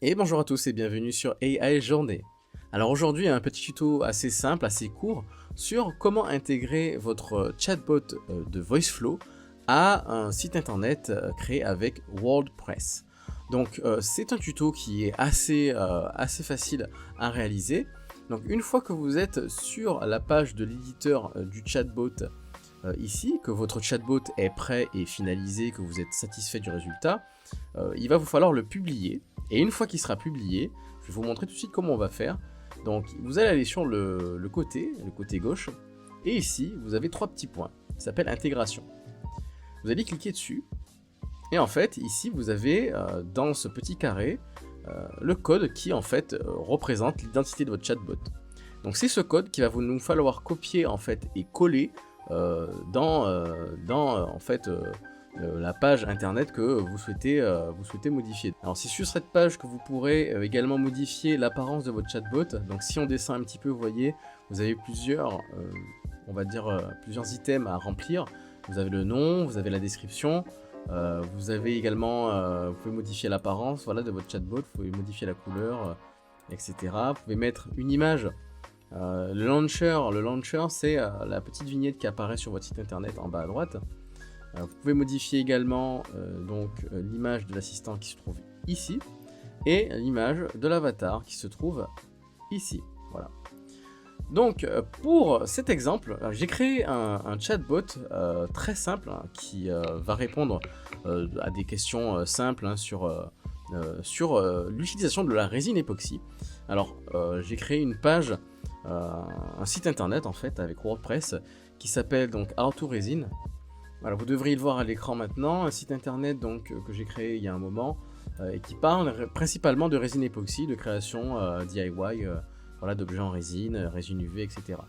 Et bonjour à tous et bienvenue sur AI Journée. Alors aujourd'hui un petit tuto assez simple, assez court sur comment intégrer votre chatbot de VoiceFlow à un site internet créé avec WordPress. Donc c'est un tuto qui est assez facile à réaliser. Donc une fois que vous êtes sur la page de l'éditeur du chatbot ici, que votre chatbot est prêt et finalisé, que vous êtes satisfait du résultat, il va vous falloir le publier. Et une fois qu'il sera publié, je vais vous montrer tout de suite comment on va faire. Donc vous allez aller sur le côté gauche, et ici vous avez trois petits points, ça s'appelle intégration. Vous allez cliquer dessus, et en fait ici vous avez dans ce petit carré le code qui en fait représente l'identité de votre chatbot. Donc c'est ce code qui va nous falloir copier en fait et coller dans la page internet que vous souhaitez modifier. Alors c'est sur cette page que vous pourrez également modifier l'apparence de votre chatbot. Donc si on descend un petit peu, vous voyez, vous avez plusieurs items à remplir. Vous avez le nom, vous avez la description, vous avez également, vous pouvez modifier l'apparence, voilà, de votre chatbot, vous pouvez modifier la couleur, etc. Vous pouvez mettre une image. Le launcher c'est la petite vignette qui apparaît sur votre site internet en bas à droite. Vous pouvez modifier également l'image de l'assistant qui se trouve ici et l'image de l'avatar qui se trouve ici. Voilà. Donc pour cet exemple, j'ai créé un chatbot très simple qui va répondre à des questions simples sur l'utilisation de la résine époxy. Alors j'ai créé une page, un site internet en fait avec WordPress qui s'appelle donc How to Resin. Voilà, vous devriez le voir à l'écran maintenant, un site internet donc, que j'ai créé il y a un moment et qui parle principalement de résine époxy, de création DIY, voilà, d'objets en résine, résine UV, etc.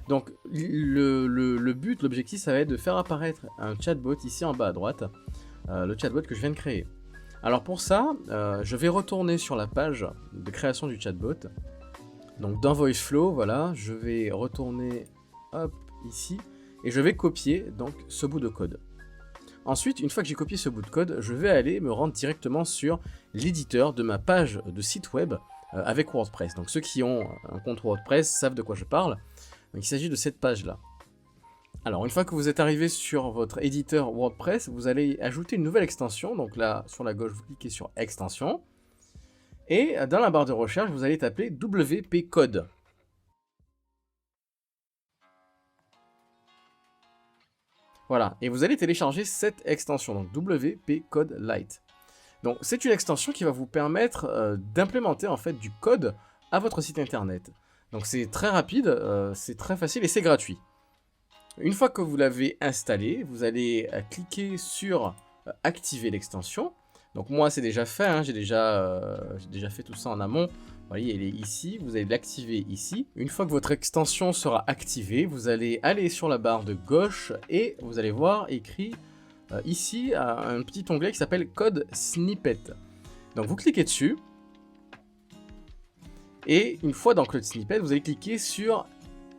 Donc l'objectif ça va être de faire apparaître un chatbot ici en bas à droite, le chatbot que je viens de créer. Alors pour ça, je vais retourner sur la page de création du chatbot. Donc dans VoiceFlow, voilà, je vais retourner hop ici. Et je vais copier donc ce bout de code. Ensuite, une fois que j'ai copié ce bout de code, je vais aller me rendre directement sur l'éditeur de ma page de site web avec WordPress. Donc ceux qui ont un compte WordPress savent de quoi je parle. Donc, il s'agit de cette page-là. Alors une fois que vous êtes arrivé sur votre éditeur WordPress, vous allez ajouter une nouvelle extension. Donc là, sur la gauche, vous cliquez sur Extension. Et dans la barre de recherche, vous allez taper WP Code. Voilà, et vous allez télécharger cette extension, donc WP Code Lite. Donc c'est une extension qui va vous permettre d'implémenter en fait du code à votre site internet. Donc c'est très rapide, c'est très facile et c'est gratuit. Une fois que vous l'avez installé, vous allez cliquer sur activer l'extension. Donc moi c'est déjà fait, hein, j'ai déjà fait tout ça en amont. Vous voyez, elle est ici, vous allez l'activer ici. Une fois que votre extension sera activée, vous allez aller sur la barre de gauche et vous allez voir écrit ici un petit onglet qui s'appelle Code Snippet. Donc vous cliquez dessus. Et une fois dans Code Snippet, vous allez cliquer sur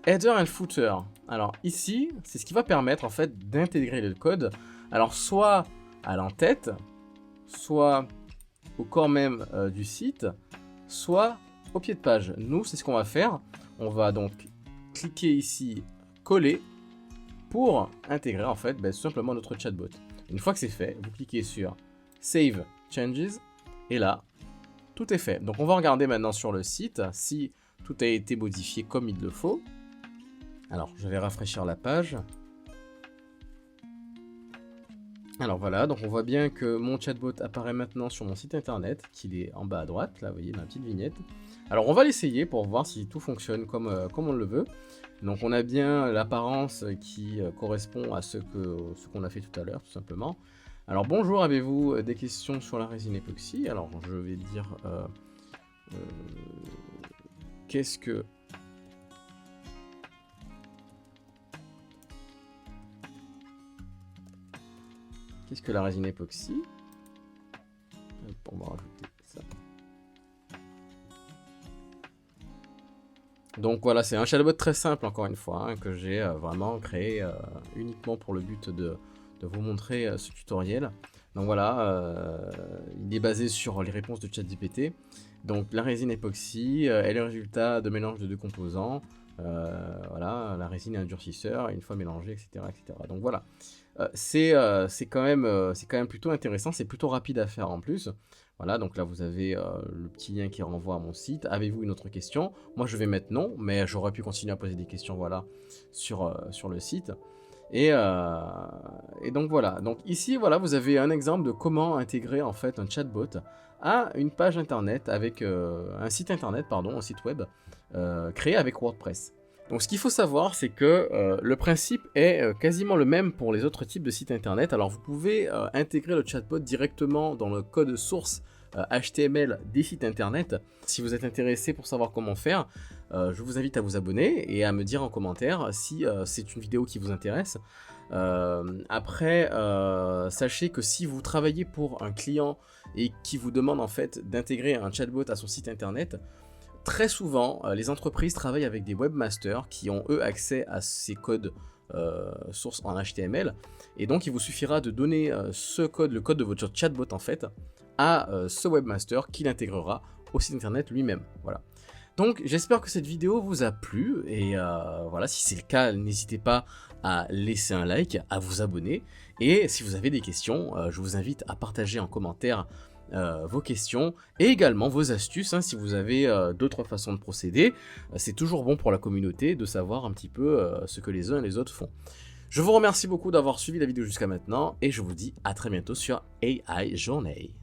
Header and Footer. Alors ici, c'est ce qui va permettre en fait d'intégrer le code. Alors soit à l'entête, soit au corps même du site, soit au pied de page. Nous, c'est ce qu'on va faire. On va donc cliquer ici, coller, pour intégrer en fait tout simplement notre chatbot. Une fois que c'est fait, vous cliquez sur Save Changes, et là, tout est fait. Donc on va regarder maintenant sur le site si tout a été modifié comme il le faut. Alors, je vais rafraîchir la page. Alors voilà, donc on voit bien que mon chatbot apparaît maintenant sur mon site internet, qu'il est en bas à droite, là vous voyez, ma petite vignette. Alors on va l'essayer pour voir si tout fonctionne comme on le veut. Donc on a bien l'apparence qui correspond à ce qu'on a fait tout à l'heure, tout simplement. Alors bonjour, avez-vous des questions sur la résine époxy? Alors je vais dire qu'est-ce que la résine époxy? On va rajouter ça. Donc voilà, c'est un chatbot très simple encore une fois, hein, que j'ai vraiment créé uniquement pour le but de vous montrer ce tutoriel. Donc voilà, il est basé sur les réponses de ChatGPT. Donc la résine époxy est le résultat de mélange de deux composants. Voilà, la résine est un durcisseur, une fois mélangée, etc. etc. Donc voilà, c'est quand même plutôt intéressant, c'est plutôt rapide à faire en plus. Voilà, donc là vous avez le petit lien qui renvoie à mon site. Avez-vous une autre question? Moi je vais mettre non, mais j'aurais pu continuer à poser des questions, voilà, sur le site. Et donc voilà, donc ici voilà, vous avez un exemple de comment intégrer en fait un chatbot à une page internet avec un site internet, pardon, un site web créé avec WordPress. Donc ce qu'il faut savoir, c'est que le principe est quasiment le même pour les autres types de sites internet. Alors vous pouvez intégrer le chatbot directement dans le code source HTML des sites internet. Si vous êtes intéressé pour savoir comment faire, je vous invite à vous abonner et à me dire en commentaire si c'est une vidéo qui vous intéresse. Après, sachez que si vous travaillez pour un client et qui vous demande en fait d'intégrer un chatbot à son site internet, très souvent, les entreprises travaillent avec des webmasters qui ont eux accès à ces codes sources en HTML, et donc il vous suffira de donner ce code, le code de votre chatbot en fait, à ce webmaster qui l'intégrera au site internet lui-même. Voilà. Donc j'espère que cette vidéo vous a plu, et voilà, si c'est le cas, n'hésitez pas à laisser un like, à vous abonner, et si vous avez des questions, je vous invite à partager en commentaire vos questions et également vos astuces, hein, si vous avez d'autres façons de procéder. C'est toujours bon pour la communauté de savoir un petit peu ce que les uns et les autres font. Je vous remercie beaucoup d'avoir suivi la vidéo jusqu'à maintenant et je vous dis à très bientôt sur AI Journée.